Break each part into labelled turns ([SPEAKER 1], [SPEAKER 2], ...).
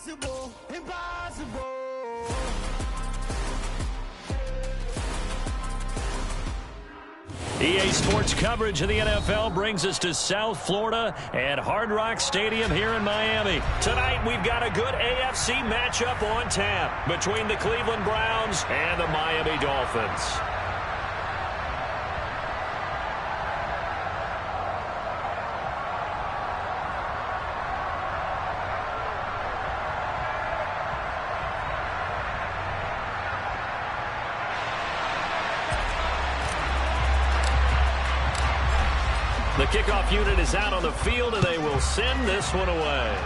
[SPEAKER 1] Impossible, impossible.
[SPEAKER 2] EA Sports coverage of the NFL brings us to South Florida at Hard Rock Stadium here in Miami. Tonight, we've got a good AFC matchup on tap between the Cleveland Browns and the Miami Dolphins. The kickoff unit is out on the field, and they will send this one away.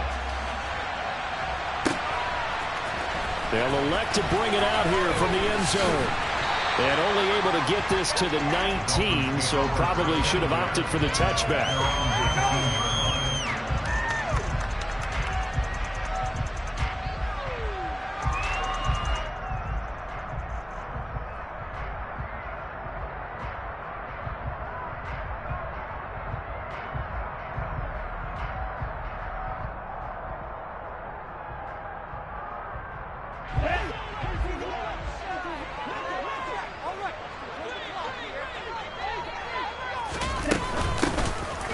[SPEAKER 2] They'll elect to bring it out here from the end zone. And only able to get this to the 19, so probably should have opted for the touchback.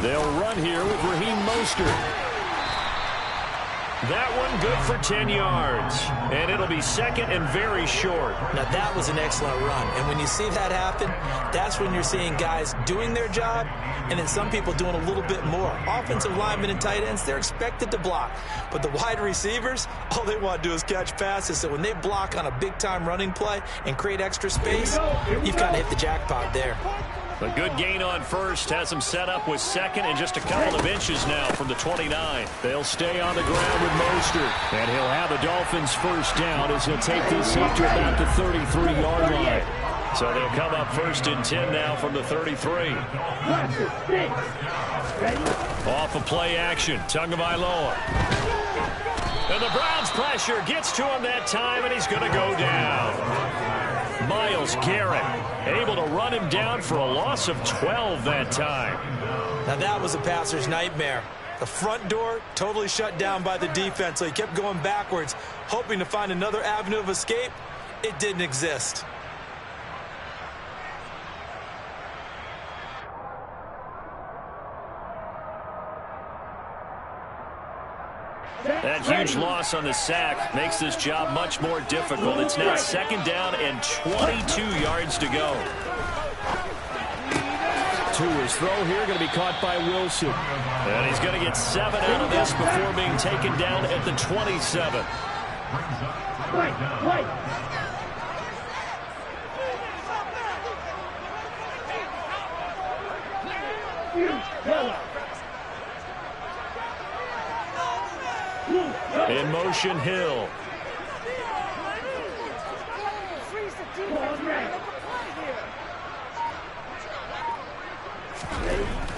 [SPEAKER 2] They'll run here with Raheem Mostert. That one good for 10 yards. And it'll be second and very short.
[SPEAKER 3] Now, that was an excellent run. And when you see that happen, that's when you're seeing guys doing their job and then some people doing a little bit more. Offensive linemen and tight ends, they're expected to block. But the wide receivers, all they want to do is catch passes. So when they block on a big-time running play and create extra space, you've got to hit the jackpot there.
[SPEAKER 2] A good gain on first has him set up with second and just a couple of inches now from the 29. They'll stay on the ground with Mostert. And he'll have the Dolphins first down as he'll take this up to about the 33-yard line. So they'll come up first and 10 now from the 33. Off of play action, Tagovailoa. And the Browns pressure gets to him that time, and he's going to go down. Myles Garrett able to run him down for a loss of 12 that time.
[SPEAKER 3] Now that was a passer's nightmare. The front door totally shut down by the defense, so he kept going backwards, hoping to find another avenue of escape. It didn't exist.
[SPEAKER 2] That huge loss on the sack makes this job much more difficult. It's now second down and 22 yards to go.
[SPEAKER 4] To his throw here, going to be caught by Wilson.
[SPEAKER 2] And he's going to get 7 out of this before being taken down at the 27. In motion, Hill.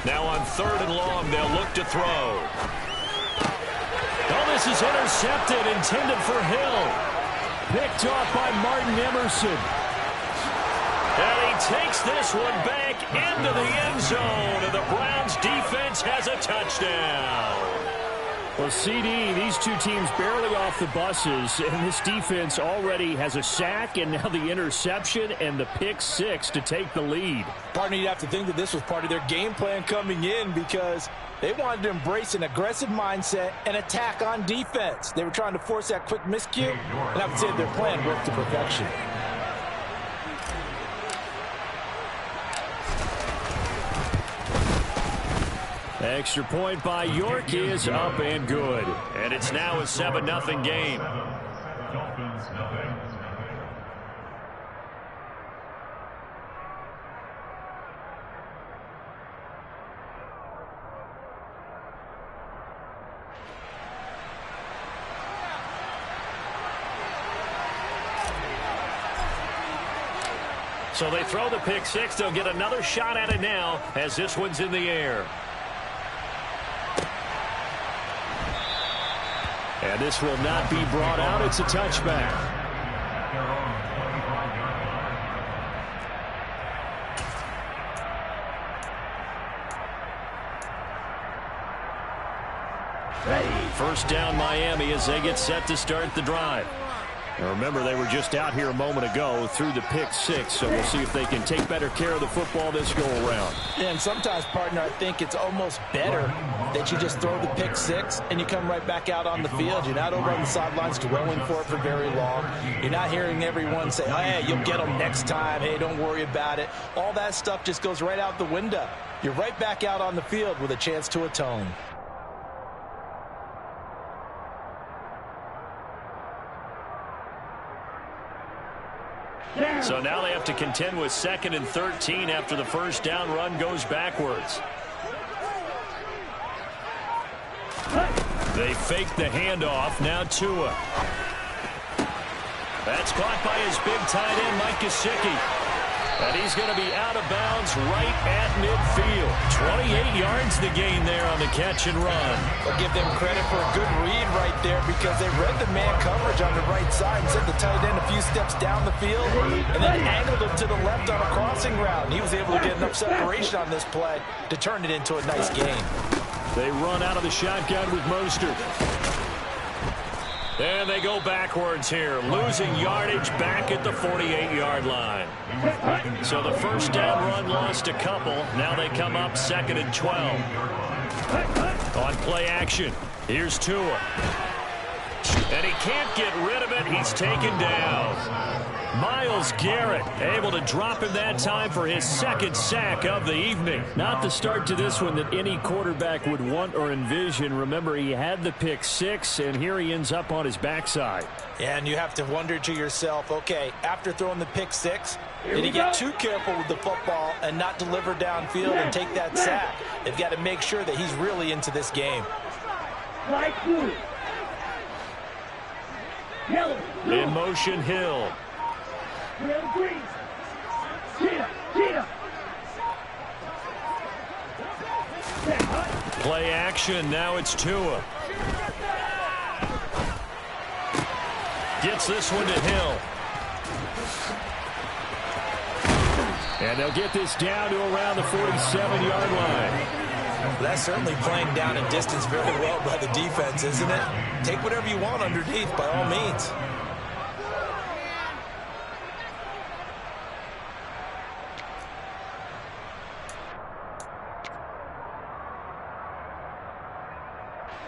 [SPEAKER 2] Now on third and long, they'll look to throw. Oh, this is intercepted, intended for Hill.
[SPEAKER 4] Picked off by Martin Emerson.
[SPEAKER 2] And he takes this one back into the end zone, and the Browns defense has a touchdown.
[SPEAKER 4] Well, CD, these two teams barely off the buses, and this defense already has a sack and now the interception and the pick six to take the lead.
[SPEAKER 5] Partner, you'd have to think that this was part of their game plan coming in because they wanted to embrace an aggressive mindset and attack on defense. They were trying to force that quick miscue, and I would say their plan worked to perfection.
[SPEAKER 2] Extra point by York is up and good. And it's now a 7-0 game. So they throw the pick six. They'll get another shot at it now as this one's in the air. And this will not be brought out. It's a touchback.
[SPEAKER 1] Ready.
[SPEAKER 2] First down Miami as they get set to start the drive. And remember, they were just out here a moment ago through the pick 6, so we'll see if they can take better care of the football this go-around.
[SPEAKER 5] Yeah, and sometimes, partner, I think it's almost better that you just throw the pick 6 and you come right back out on the field. You're not over on the sidelines dwelling for it for very long. You're not hearing everyone say, oh, hey, you'll get them next time. Hey, don't worry about it. All that stuff just goes right out the window. You're right back out on the field with a chance to atone.
[SPEAKER 2] So now they have to contend with 2nd and 13 after the first down run goes backwards. They fake the handoff. Now Tua. That's caught by his big tight end, Mike Gesicki. And he's going to be out of bounds right at midfield. 28 yards the gain there on the catch and run.
[SPEAKER 5] I'll give them credit for a good read right there because they read the man coverage on the right side and sent the tight end a few steps down the field and then angled him to the left on a crossing route. And he was able to get enough separation on this play to turn it into a nice gain.
[SPEAKER 2] They run out of the shotgun with Mostert. And they go backwards here, losing yardage back at the 48-yard line. So the first down run lost a couple. Now they come up 2nd and 12. On play action, here's Tua. And he can't get rid of it. He's taken down. Myles Garrett able to drop him that time for his 2nd sack of the evening.
[SPEAKER 4] Not the start to this one that any quarterback would want or envision. Remember, he had the pick 6, and here he ends up on his backside.
[SPEAKER 5] And you have to wonder to yourself, okay, after throwing the pick 6, did he get too careful with the football and not deliver downfield and take that sack? They've got to make sure that he's really into this game.
[SPEAKER 2] In motion, Hill. Play action, now it's Tua. Gets this one to Hill.
[SPEAKER 4] And they'll get this down to around the 47-yard line.
[SPEAKER 5] Well, that's certainly playing down in distance very well by the defense, isn't it? Take whatever you want underneath, by all means.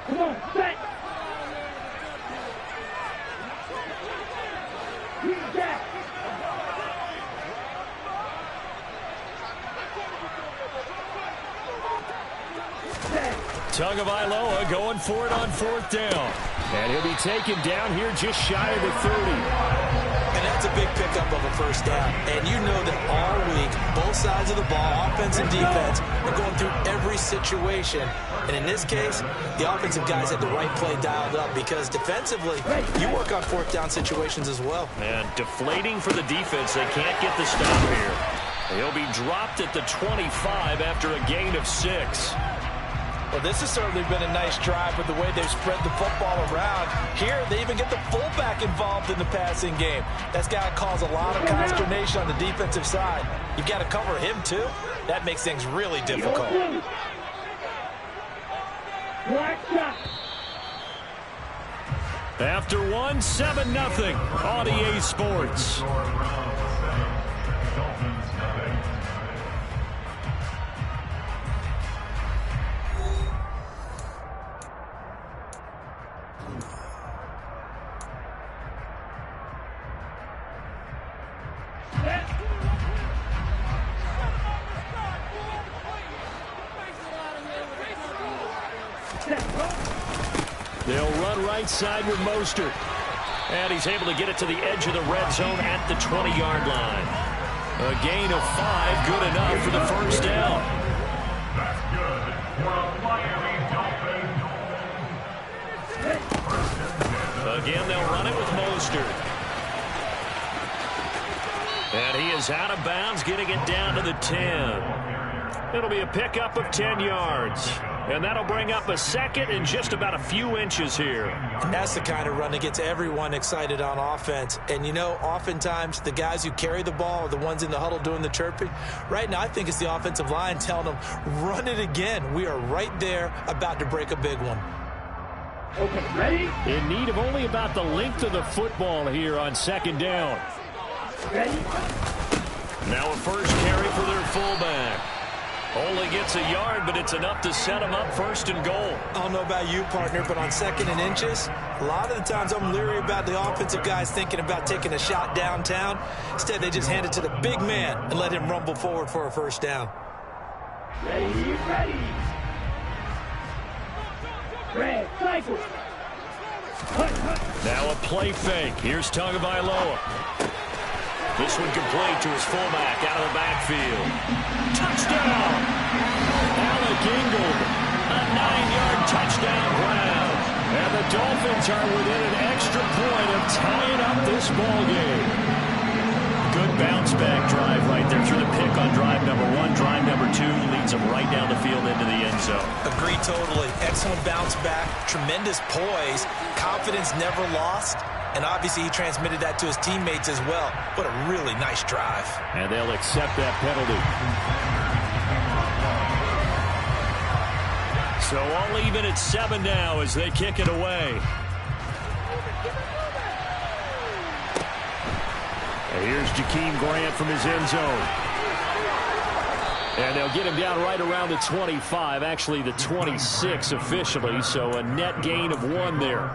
[SPEAKER 1] Come on, set.
[SPEAKER 2] Tagovailoa going for it on 4th down.
[SPEAKER 4] And he'll be taken down here just shy of the 30.
[SPEAKER 5] And that's a big pickup of a first down. And you know that all week, both sides of the ball, offense and defense, are going through every situation. And in this case, the offensive guys had the right play dialed up because defensively, you work on 4th down situations as well.
[SPEAKER 2] And deflating for the defense. They can't get the stop here. He'll be dropped at the 25 after a gain of 6.
[SPEAKER 5] Well, this has certainly been a nice drive with the way they've spread the football around. Here, they even get the fullback involved in the passing game. That's got to cause a lot of consternation on the defensive side. You've got to cover him, too. That makes things really difficult.
[SPEAKER 2] After one, 7-0 on EA Sports. They'll run right side with Mostert. And he's able to get it to the edge of the red zone at the 20-yard line. A gain of 5, good enough for the first down.
[SPEAKER 6] That's good for a Miami Dolphins.
[SPEAKER 2] Again, they'll run it with Mostert. And he is out of bounds, getting it down to the 10. It'll be a pickup of 10 yards. And that'll bring up a 2nd and just about a few inches here.
[SPEAKER 5] And that's the kind of run that gets everyone excited on offense. And, you know, oftentimes the guys who carry the ball are the ones in the huddle doing the chirping. Right now, I think it's the offensive line telling them, run it again. We are right there about to break a big one.
[SPEAKER 1] Okay, ready?
[SPEAKER 4] In need of only about the length of the football here on second down.
[SPEAKER 1] Ready?
[SPEAKER 2] Now a first carry for their fullback. Only gets a yard, but it's enough to set them up first and goal.
[SPEAKER 3] I don't know about you, partner, but on second and inches, a lot of the times I'm leery about the offensive guys thinking about taking a shot downtown. Instead, they just hand it to the big man and let him rumble forward for a first down.
[SPEAKER 1] Ready, ready. Red, cycle.
[SPEAKER 2] Now a play fake. Here's Tagovailoa. This one complete to his fullback out of the backfield. Touchdown! Alec Ingold, a 9-yard touchdown grab. And the Dolphins are within an extra point of tying up this ball game. Good bounce-back drive right there through the pick on drive number 1. Drive number 2 leads them right down the field into the end zone.
[SPEAKER 3] Agree totally. Excellent bounce back, tremendous poise, confidence never lost. And obviously he transmitted that to his teammates as well. What a really nice drive.
[SPEAKER 4] And they'll accept that penalty.
[SPEAKER 2] So all even at 7 now as they kick it away.
[SPEAKER 4] And here's Jakeem Grant from his end zone. And they'll get him down right around the 25, actually the 26 officially, so a net gain of 1 there.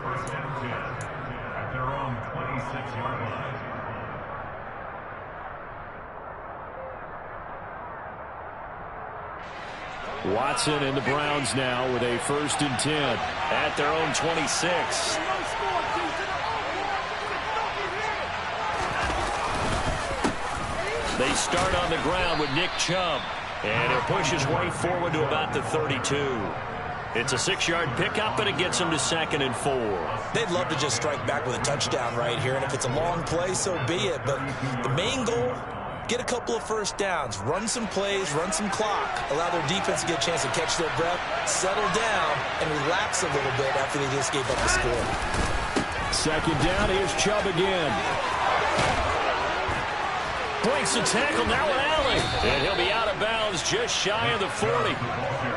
[SPEAKER 4] Watson and the Browns now with a 1st and 10
[SPEAKER 2] at their own 26. They start on the ground with Nick Chubb, and he'll push his way forward to about the 32. It's a 6-yard pickup, and it gets him to 2nd and 4.
[SPEAKER 3] They'd love to just strike back with a touchdown right here, and if it's a long play, so be it. But the main goal, get a couple of first downs, run some plays, run some clock, allow their defense to get a chance to catch their breath, settle down, and relax a little bit after they just gave up the score.
[SPEAKER 4] 2nd down, here's Chubb again.
[SPEAKER 2] Breaks the tackle, now an alley. And he'll be out of bounds just shy of the 40.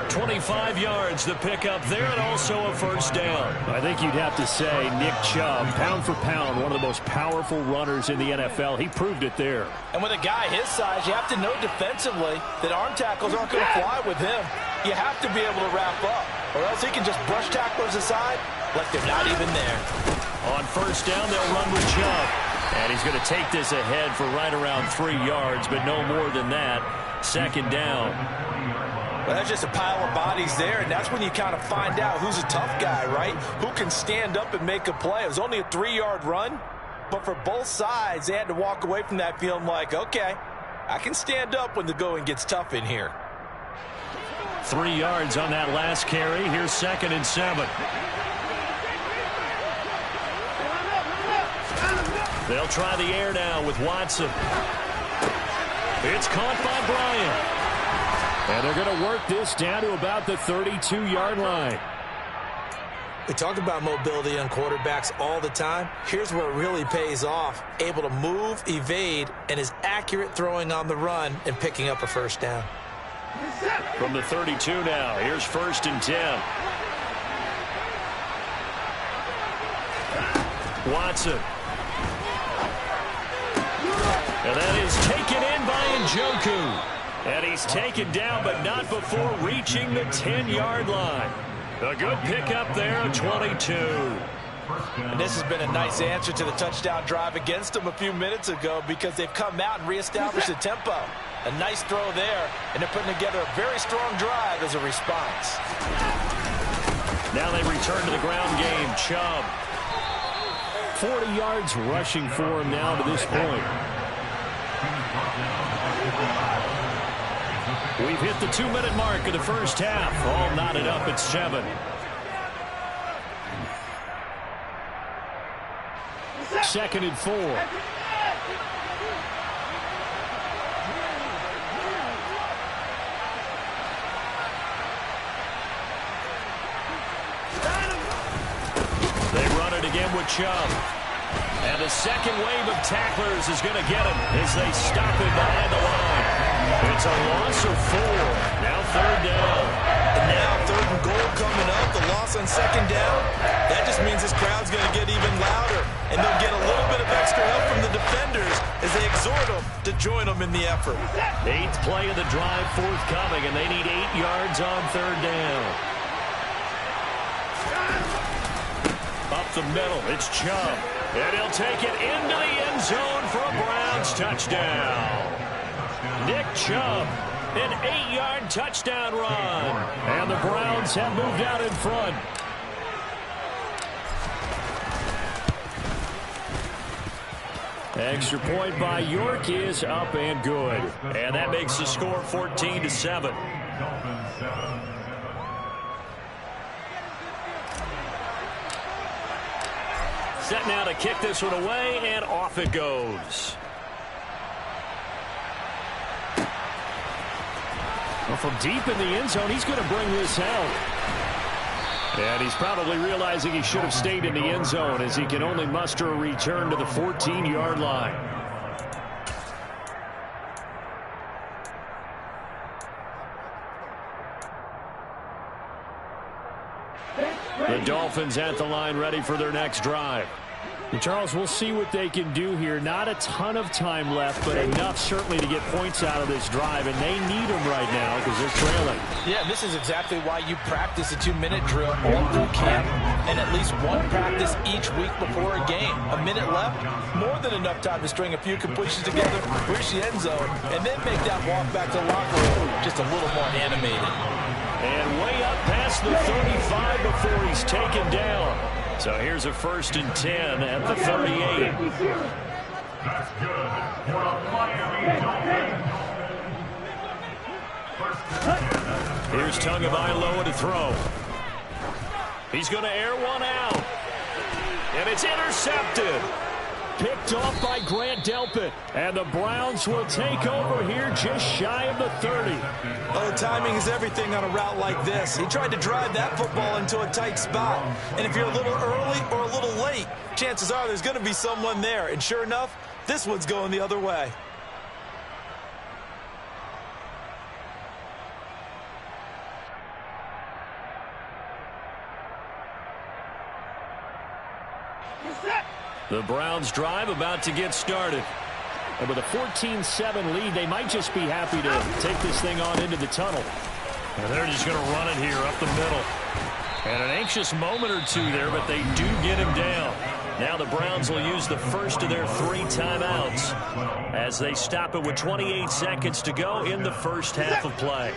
[SPEAKER 2] 25 yards the pickup there, and also a first down.
[SPEAKER 4] I think you'd have to say Nick Chubb, pound for pound, one of the most powerful runners in the NFL. He proved it there.
[SPEAKER 5] And with a guy his size, you have to know defensively that arm tackles aren't going to fly with him. You have to be able to wrap up, or else he can just brush tacklers aside like they're not even there.
[SPEAKER 2] On first down, they'll run with Chubb. And he's going to take this ahead for right around 3 yards, but no more than that. 2nd down.
[SPEAKER 5] Well, that's just a pile of bodies there, and that's when you kind of find out who's a tough guy, right? Who can stand up and make a play. It was only a 3-yard run, but for both sides, they had to walk away from that feeling like, okay, I can stand up when the going gets tough in here.
[SPEAKER 2] 3 yards on that last carry. Here's 2nd and 7. They'll try the air now with Watson. It's caught by Bryant.
[SPEAKER 4] And they're going to work this down to about the 32-yard line.
[SPEAKER 3] We talk about mobility on quarterbacks all the time. Here's where it really pays off. Able to move, evade, and is accurate throwing on the run and picking up a first down.
[SPEAKER 2] From the 32 now, here's 1st and 10. Watson. And that is taken in by Njoku. And he's taken down, but not before reaching the 10-yard line. A good pickup there, a 22.
[SPEAKER 5] And this has been a nice answer to the touchdown drive against them a few minutes ago because they've come out and reestablished the tempo. A nice throw there, and they're putting together a very strong drive as a response.
[SPEAKER 2] Now they return to the ground game. Chubb.
[SPEAKER 4] 40 yards rushing for him now to this point.
[SPEAKER 2] We've hit the 2-minute mark of the first half. All knotted up at 7.
[SPEAKER 4] Second and 4.
[SPEAKER 2] They run it again with Chubb. And the second wave of tacklers is going to get him as they stop him behind the line. It's a loss of 4. Now 3rd down.
[SPEAKER 3] And now, 3rd and goal coming up. The loss on 2nd down. That just means this crowd's going to get even louder. And they'll get a little bit of extra help from the defenders as they exhort them to join them in the effort.
[SPEAKER 2] 8th play of the drive forthcoming, and they need 8 yards on 3rd down. Up the middle, it's Chubb. And he'll take it into the end zone for a Browns touchdown. Nick Chubb, an 8-yard touchdown run. And the Browns have moved out in front. Extra point by York is up and good. And that makes the score 14-7. Set now to kick this one away, and off it goes. Well, from deep in the end zone, he's going to bring this out. And he's probably realizing he should have stayed in the end zone as he can only muster a return to the 14-yard line. The Dolphins at the line, ready for their next drive.
[SPEAKER 4] And Charles, we'll see what they can do here. Not a ton of time left, but enough certainly to get points out of this drive, and they need them right now because they're trailing.
[SPEAKER 5] Yeah, this is exactly why you practice a 2-minute drill all through camp and at least one practice each week before a game. A minute left, more than enough time to string a few completions together, reach the end zone, and then make that walk back to the locker room just a little more animated.
[SPEAKER 2] And way up past the 35 before he's taken down. So here's a 1st and 10 at the 38.
[SPEAKER 6] That's good for the Miami Dolphins.
[SPEAKER 2] Here's Tagovailoa to throw. He's going to air one out. And it's intercepted. Picked off by Grant Delpit. And the Browns will take over here just shy of the 30.
[SPEAKER 3] Oh, timing is everything on a route like this. He tried to drive that football into a tight spot. And if you're a little early or a little late, chances are there's going to be someone there. And sure enough, this one's going the other way.
[SPEAKER 2] The Browns drive about to get started.
[SPEAKER 4] And with a 14-7 lead, they might just be happy to take this thing on into the tunnel.
[SPEAKER 2] And they're just going to run it here up the middle. And an anxious moment or two there, but they do get him down. Now the Browns will use the first of their 3 timeouts as they stop it with 28 seconds to go in the first half of play.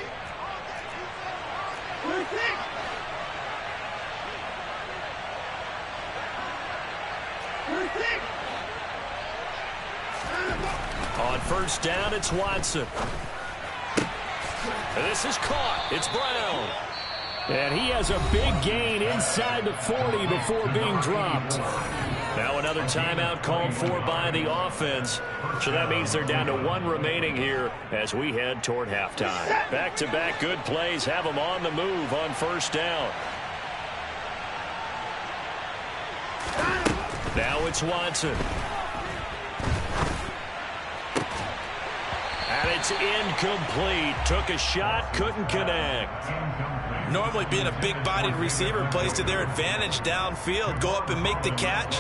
[SPEAKER 2] On 1st down, it's Watson. This is caught. It's Brown.
[SPEAKER 4] And he has a big gain inside the 40 before being dropped.
[SPEAKER 2] Now another timeout called for by the offense. So that means they're down to 1 remaining here as we head toward halftime. Back-to-back good plays have them on the move on 1st down. Now it's Watson. And it's incomplete. Took a shot, couldn't connect.
[SPEAKER 3] Normally being a big-bodied receiver plays to their advantage downfield. Go up and make the catch,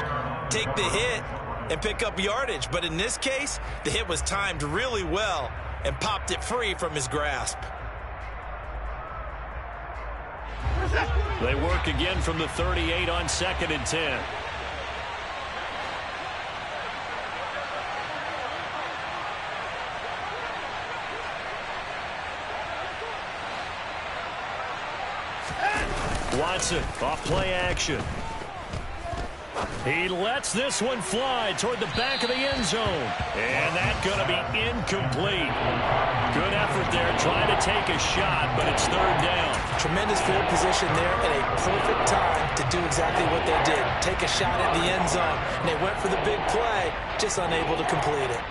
[SPEAKER 3] take the hit, and pick up yardage. But in this case, the hit was timed really well and popped it free from his grasp.
[SPEAKER 2] They work again from the 38 on 2nd and 10. Watson, off play action. He lets this one fly toward the back of the end zone. And that's going to be incomplete. Good effort there trying to take a shot, but it's 3rd down.
[SPEAKER 3] Tremendous field position there at a perfect time to do exactly what they did. Take a shot at the end zone. And they went for the big play, just unable to complete it.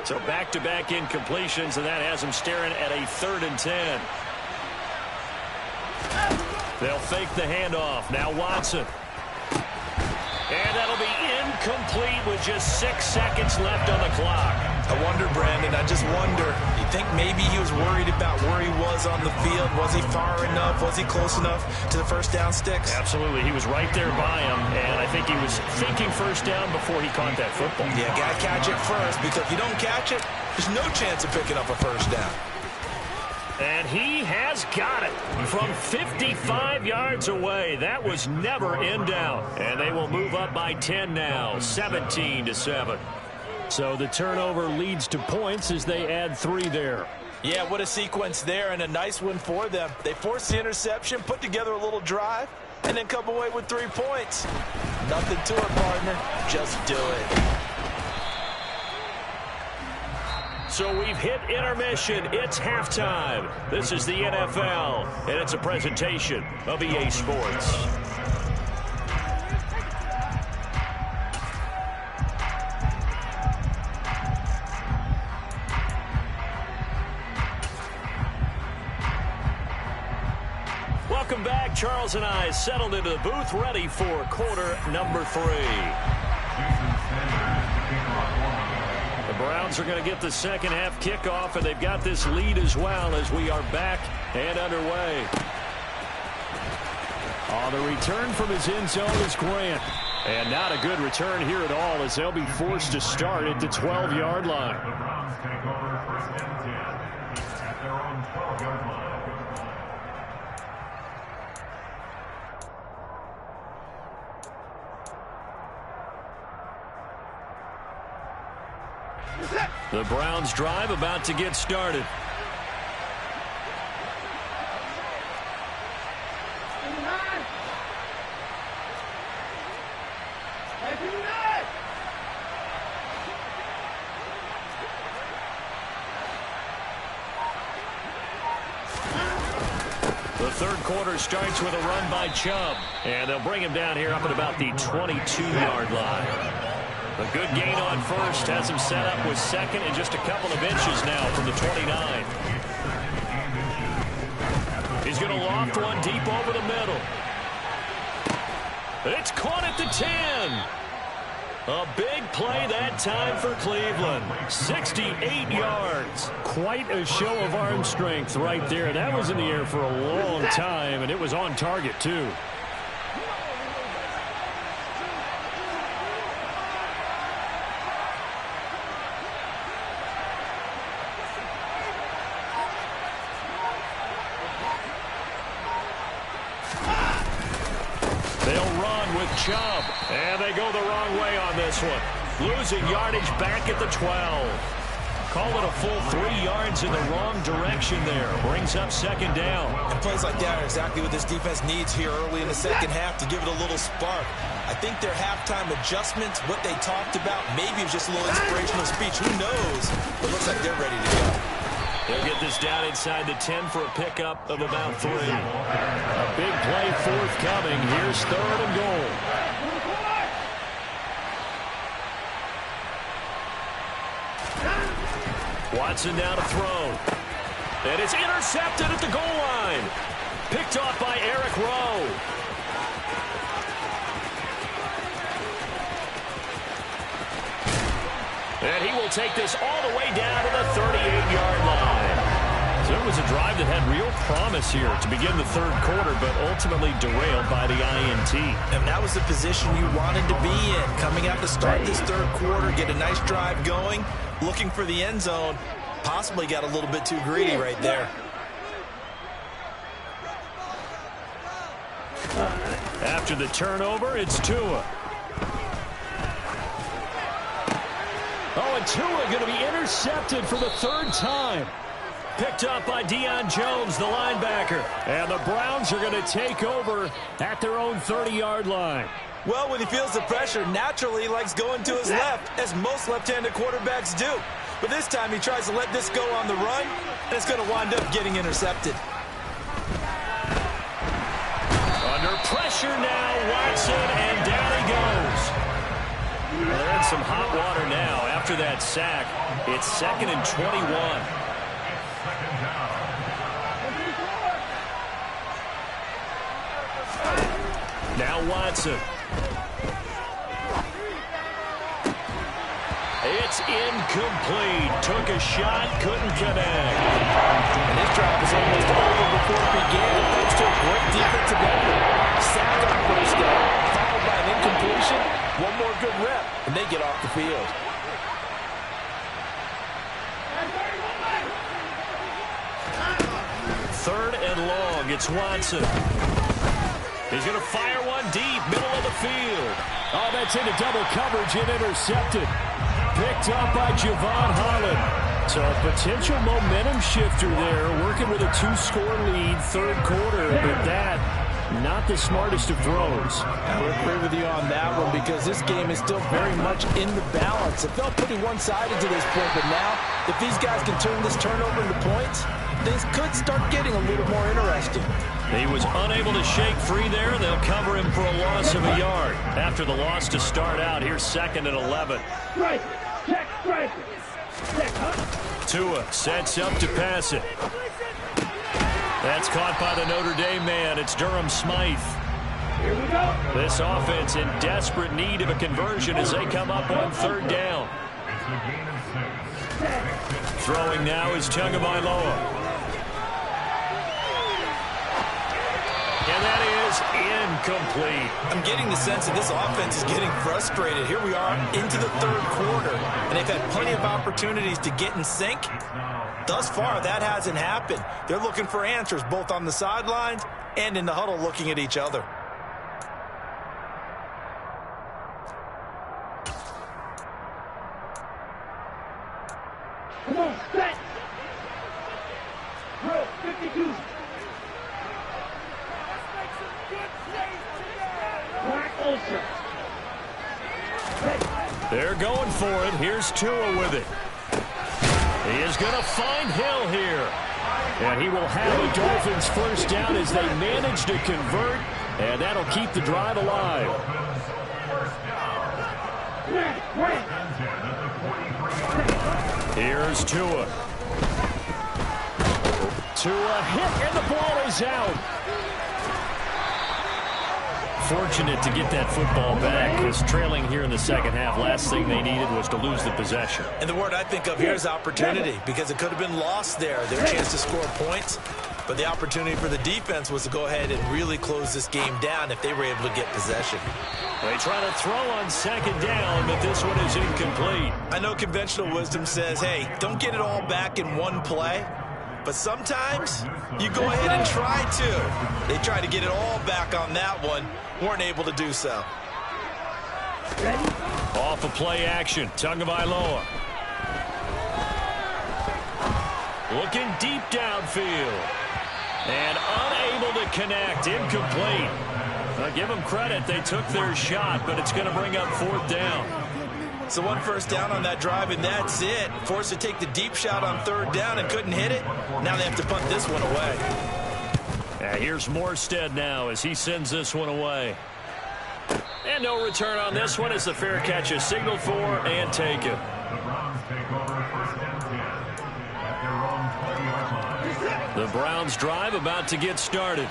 [SPEAKER 2] So back-to-back incompletions, and that has them staring at a 3rd and 10. They'll fake the handoff. Now Watson. And that'll be incomplete with just 6 seconds left on the clock.
[SPEAKER 3] I wonder, Brandon, I just wonder, you think maybe he was worried about where he was on the field? Was he far enough? Was he close enough to the first down sticks?
[SPEAKER 4] Absolutely. He was right there by him, and I think he was thinking first down before he caught that football.
[SPEAKER 3] Yeah, got to catch it first, because if you don't catch it, there's no chance of picking up a first down.
[SPEAKER 4] And he has got it from 55 yards away. That was never in doubt. And they will move up by 10 now, 17-7. So the turnover leads to points as they add 3 there.
[SPEAKER 3] Yeah, what a sequence there, and a nice one for them. They forced the interception, put together a little drive, and then come away with 3 points. Nothing to it, partner. Just do it.
[SPEAKER 4] So we've hit intermission. It's halftime. This is the NFL, and it's a presentation of EA Sports. Welcome back. Charles and I settled into the booth, ready for quarter number 3. The Browns are going to get the second half kickoff, and they've got this lead as well as we are back and underway. On the return from his end zone is Grant. And not a good return here at all, as they'll be forced to start at the 12-yard line.
[SPEAKER 6] The Browns take over first and 10 at their own 12-yard line.
[SPEAKER 4] The Browns drive about to get started. The third quarter starts with a run by Chubb, and they'll bring him down here up at about the 22-yard line. A good gain on first has him set up with second and just a couple of inches now from the 29. He's going to loft one deep over the middle. It's caught at the 10. A big play that time for Cleveland. 68 yards. Quite a show of arm strength right there. That was in the air for a long time, and it was on target, too. Chubb, and they go the wrong way on this one. Losing yardage back at the 12. Call it a full 3 yards in the wrong direction there. Brings up second down.
[SPEAKER 3] And plays like that are exactly what this defense needs here early in the second half to give it a little spark. I think their halftime adjustments, what they talked about, maybe it was just a little inspirational speech. Who knows? But it looks like they're ready to go.
[SPEAKER 4] They'll get this down inside the 10 for a pickup of about 3. A big play forthcoming. Here's 3rd and goal. Watson now to throw. And it's intercepted at the goal line. Picked off by Eric Rowe. And he will take this all the way down to the 38-yard line. So it was a drive that had real promise here to begin the third quarter, but ultimately derailed by the INT.
[SPEAKER 3] And that was the position you wanted to be in. Coming out to start this third quarter, get a nice drive going, looking for the end zone. Possibly got a little bit too greedy right there.
[SPEAKER 4] After the turnover, it's Tua. Oh, and Tua going to be intercepted for the 3rd time. Picked up by Deion Jones, the linebacker. And the Browns are going to take over at their own 30-yard line.
[SPEAKER 3] Well, when he feels the pressure, naturally he likes going to his left, as most left-handed quarterbacks do. But this time he tries to let this go on the run, and it's going to wind up getting intercepted.
[SPEAKER 4] Under pressure now, Watson, and down he goes. Well, they're in some hot water now after that sack. It's 2nd and 21. Now Watson.
[SPEAKER 2] It's incomplete. Took a shot, couldn't connect.
[SPEAKER 5] And this drive was almost over before it began, thanks to a great defensive effort. Sack on first down, followed by an incompletion. One more good rep, and they get off the field.
[SPEAKER 2] Third and long. It's Watson. He's going to fire one deep, middle of the field. Oh, that's into double coverage and intercepted. Picked up by Javon Holland. So a potential momentum shifter there, working with a 2-score lead, third quarter, but that, not the smartest of throws.
[SPEAKER 5] I would agree with you on that one because this game is still very much in the balance. It felt pretty one-sided to this point, but now, if these guys can turn this turnover into points, things could start getting a little more interesting.
[SPEAKER 2] He was unable to shake free there. They'll cover him for a loss of a yard. After the loss to start out, here's 2nd and 11.
[SPEAKER 1] Right. Check. Right. Check.
[SPEAKER 2] Tua sets up to pass it. That's caught by the Notre Dame man. It's Durham Smythe.
[SPEAKER 1] Here we go.
[SPEAKER 2] This offense in desperate need of a conversion as they come up on 3rd down. Throwing now is Tagovailoa. And that is incomplete.
[SPEAKER 3] I'm getting the sense that this offense is getting frustrated. Here we are into the 3rd quarter, and they've had plenty of opportunities to get in sync. Thus far, that hasn't happened. They're looking for answers both on the sidelines and in the huddle looking at each other.
[SPEAKER 1] Come on, set. Bro, 52.
[SPEAKER 2] They're going for it. Here's Tua with it. He is going to find Hill here. And he will have the Dolphins first down as they manage to convert. And that'll keep the drive alive. Here's Tua. Tua hit, and the ball is out. Fortunate to get that football back, because trailing here in the second half, last thing they needed was to lose the possession.
[SPEAKER 3] And the word I think of here is opportunity, because it could have been lost there, their chance to score points. But the opportunity for the defense was to go ahead and really close this game down if they were able to get possession.
[SPEAKER 2] They try to throw on 2nd down, but this one is incomplete.
[SPEAKER 3] I know conventional wisdom says, hey, don't get it all back in one play. But sometimes you go ahead and try to. They tried to get it all back on that one. Weren't able to do so.
[SPEAKER 1] Ready?
[SPEAKER 2] Off of play action. Tagovailoa. Looking deep downfield. And unable to connect. Incomplete. Give them credit. They took their shot, but it's going to bring up 4th down.
[SPEAKER 3] So 1 first down on that drive, and that's it. Forced to take the deep shot on 3rd down and couldn't hit it. Now they have to punt this one away.
[SPEAKER 2] Here's Morstead now as he sends this one away. And no return on this one as the fair catch is signaled for and taken.
[SPEAKER 6] The Browns take over 1st and 10 at their own 20-yard line.
[SPEAKER 2] The Browns drive about to get started.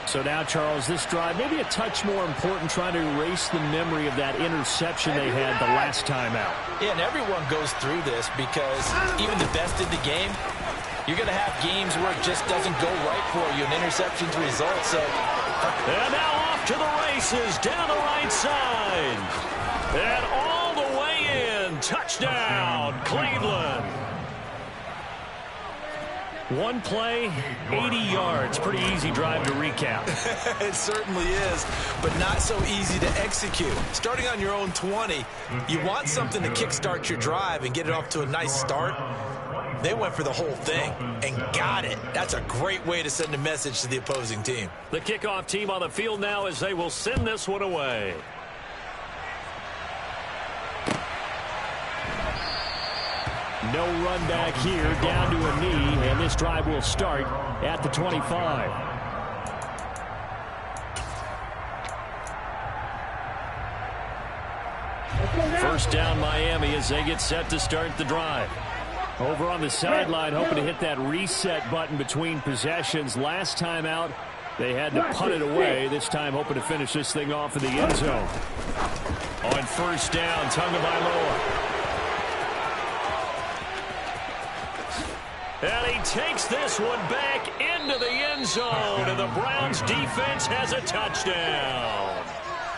[SPEAKER 2] So now, Charles, this drive maybe a touch more important, trying to erase the memory of that interception they had the last time out.
[SPEAKER 5] Yeah, and everyone goes through this because even the best in the game, you're going to have games where it just doesn't go right for you, and interceptions result. So,
[SPEAKER 2] and now off to the races down the right side. And all the way in. Touchdown, Cleveland. One play, 80 yards. Pretty easy drive to recap.
[SPEAKER 3] It certainly is, but not so easy to execute. Starting on your own 20, you want something to kickstart your drive and get it off to a nice start. They went for the whole thing and got it. That's a great way to send a message to the opposing team.
[SPEAKER 2] The kickoff team on the field now as they will send this one away. No run back here, down to a knee, and this drive will start at the 25. First down Miami as they get set to start the drive. Over on the sideline, hoping to hit that reset button between possessions. Last time out, they had to punt it away. This time hoping to finish this thing off in the end zone. On first down, Tagovailoa. And he takes this one back into the end zone, and the Browns defense has a touchdown.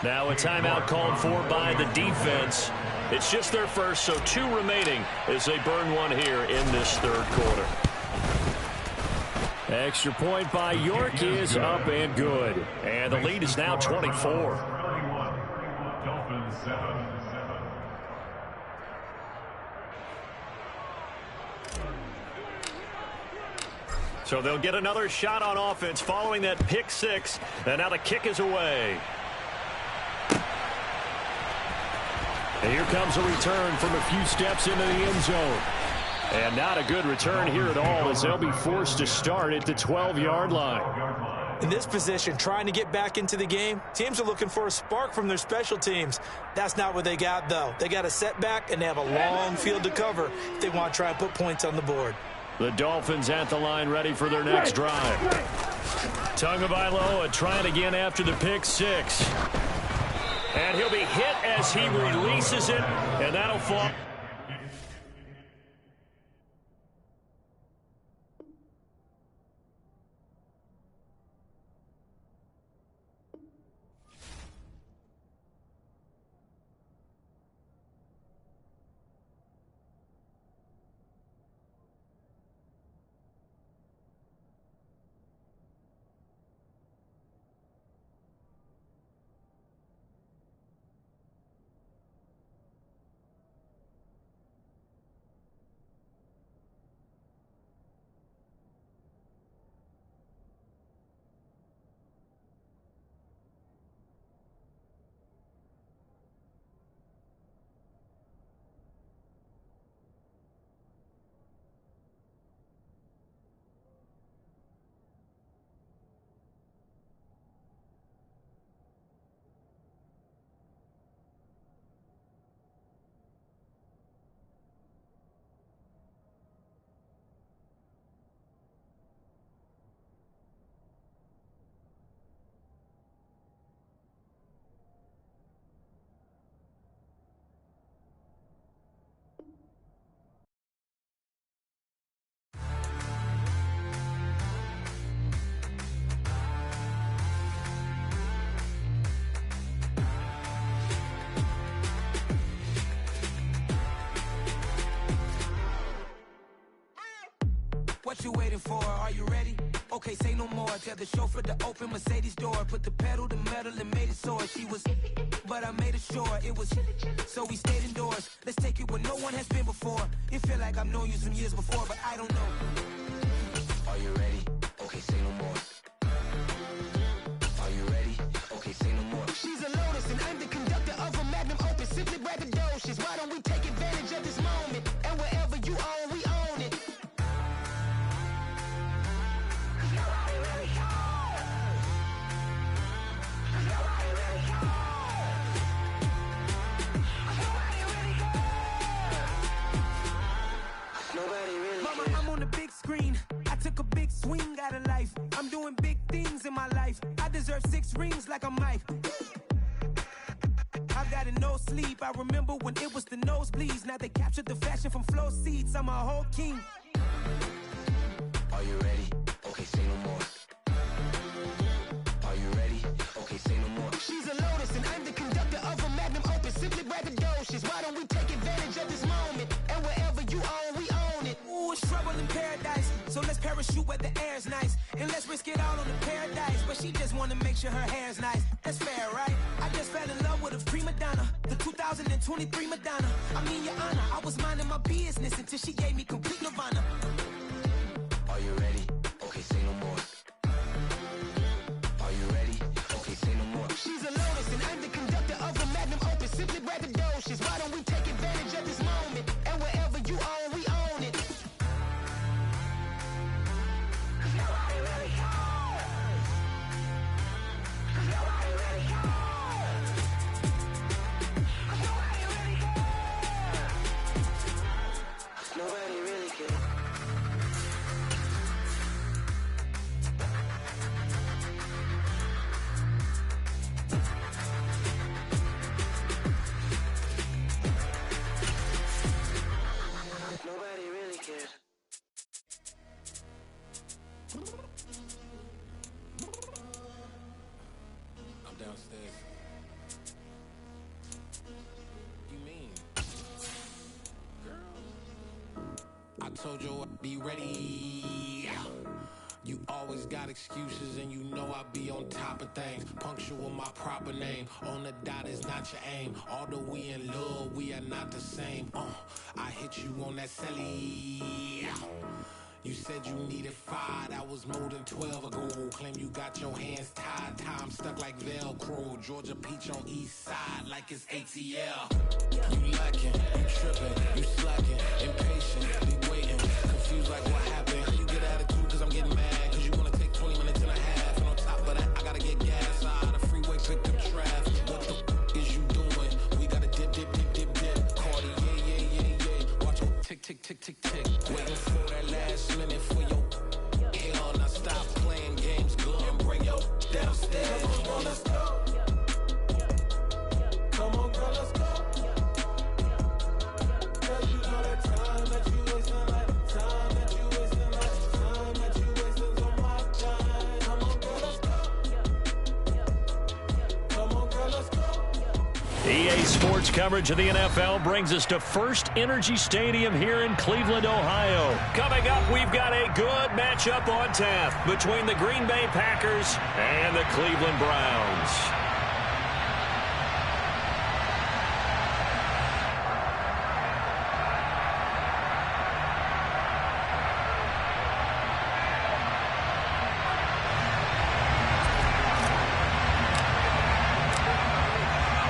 [SPEAKER 2] Now a timeout called for by the defense. It's just their first, so 2 remaining as they burn one here in this third quarter. Extra point by York is up and good. And the lead is now 24.
[SPEAKER 6] Dolphins 7.
[SPEAKER 2] So they'll get another shot on offense following that pick 6. And now the kick is away. And here comes a return from a few steps into the end zone. And not a good return here at all as they'll be forced to start at the 12-yard line.
[SPEAKER 3] In this position, trying to get back into the game, teams are looking for a spark from their special teams. That's not what they got, though. They got a setback, and they have a long field to cover if they want to try and put points on the board.
[SPEAKER 2] The Dolphins at the line ready for their next drive. Tagovailoa trying again after the pick 6. And he'll be hit as he releases it, and that'll fall.
[SPEAKER 7] What you waiting for? Are you ready? Okay, say no more. Tell the chauffeur to open Mercedes door. Put the pedal to metal and made it soar. She was, but I made it sure it was. So we stayed indoors. Let's take it where no one has been before. It feel like I've known you some years before, but I don't know. Are you ready? Okay, say no more. Are you ready? Okay, say no more. She's a Lotus and I'm the conductor of a Magnum Opus. Simply braggadocious. Why don't we take advantage of this moment? And wherever you own, we own it. I'm on the big screen. I took a big swing out of life. I'm doing big things in my life. I deserve 6 rings like I'm Mike. I've got no sleep. I remember when it was the nosebleeds. Now they captured the fashion from flow seats. I'm a whole king. Are you ready? Okay, say no more. Are you ready? Okay, say no more. She's a Lotus and I'm the conductor of a Magnum Opus. Simply braggadocious. Why don't we take advantage of this moment? And wherever you own, we own it. Ooh, it's trouble in paradise. So let's parachute where the air's nice. And let's risk it all on the paradise. But she just wanna make sure her hair's nice. That's fair, right? I just fell in love with a prima donna. The 2023 Madonna. I mean, your honor, I was minding my business until she gave me complete nirvana. Are you ready? Okay, say no more. Are you ready? Okay, say no more. She's a Lotus and I'm the conductor of a Magnum Opus. Simply braggadocious. Why don't we take advantage of this moment? And wherever you own, we own it. Nobody really cares. Nobody really cares. Nobody really cares. Nobody really cares. downstairs. You mean? Girl, I told you I'd be ready. You always got excuses and you know I be on top of things. Punctual my proper name. On the dot is not your aim. Although we in love, we are not the same. I hit you on that celly. You said you needed 5, that was more than 12 ago. Claim you got your hands tied, time stuck like Velcro. Georgia peach on east side like it's ATL. You lacking, you tripping, you slacking, impatient, be waiting, confused like what happened. You get attitude cause I'm getting mad, cause you wanna take 20 minutes and a half. And on top of that, I gotta get gas out of the freeway, pick up traffic. What the is you doing? We gotta dip, dip, dip, dip, dip. Cardi, yeah. Watch your tick, tick, tick, tick, tick. Waiting for that last minute for your hell. Now stop playing games, good and bring your downstairs. Come on, let's go. Come on, girl, let's go. Girl, you know that time that you wasting, like time that you wasting, like time that you wasting on my time. Come on, girl, let's go. Come on, girl, let's go.
[SPEAKER 4] EA Sports coverage of the NFL brings us to First Energy Stadium here in Cleveland, Ohio. Coming up, we've got a good matchup on tap between the Green Bay Packers and the Cleveland Browns.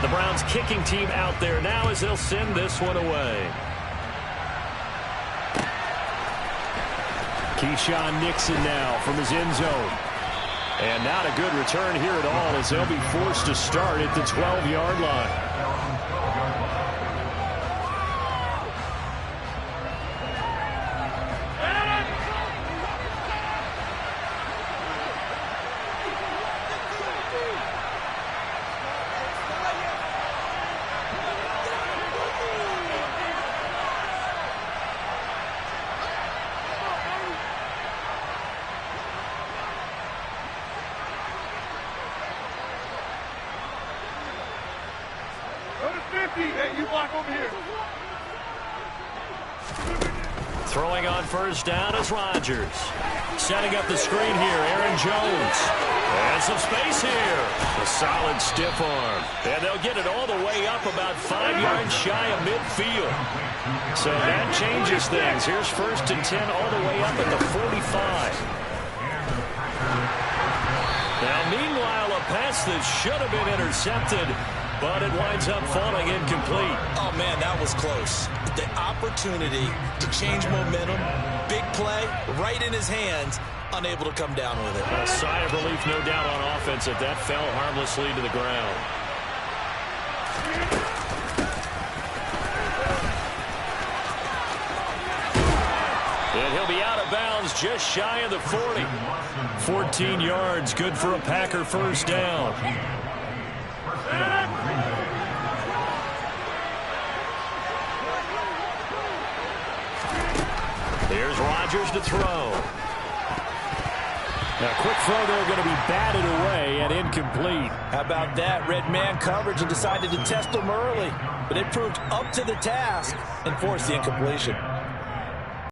[SPEAKER 4] The Browns kicking team out there now as they'll send this one away. Keyshawn Nixon now from his end zone. And not a good return here at all as they'll be forced to start at the 12-yard line.
[SPEAKER 1] You block over here.
[SPEAKER 4] Throwing on first down is Rodgers. Setting up the screen here, Aaron Jones. And some space here. A solid stiff arm. And they'll get it all the way up about 5 yards shy of midfield. So that changes things. Here's first and 10 all the way up at the 45. Now, meanwhile, a pass that should have been intercepted, but it winds up falling incomplete.
[SPEAKER 3] Oh, man, that was close. The opportunity to change momentum, big play, right in his hands, unable to come down with it.
[SPEAKER 4] A sigh of relief, no doubt, on offense if that fell harmlessly to the ground. And he'll be out of bounds just shy of the 40. 14 yards, good for a Packer first down. Here's Rodgers to throw. Now, quick throw there, going to be batted away and incomplete.
[SPEAKER 5] How about that? Red man coverage and decided to test him early. But it proved up to the task and forced the incompletion.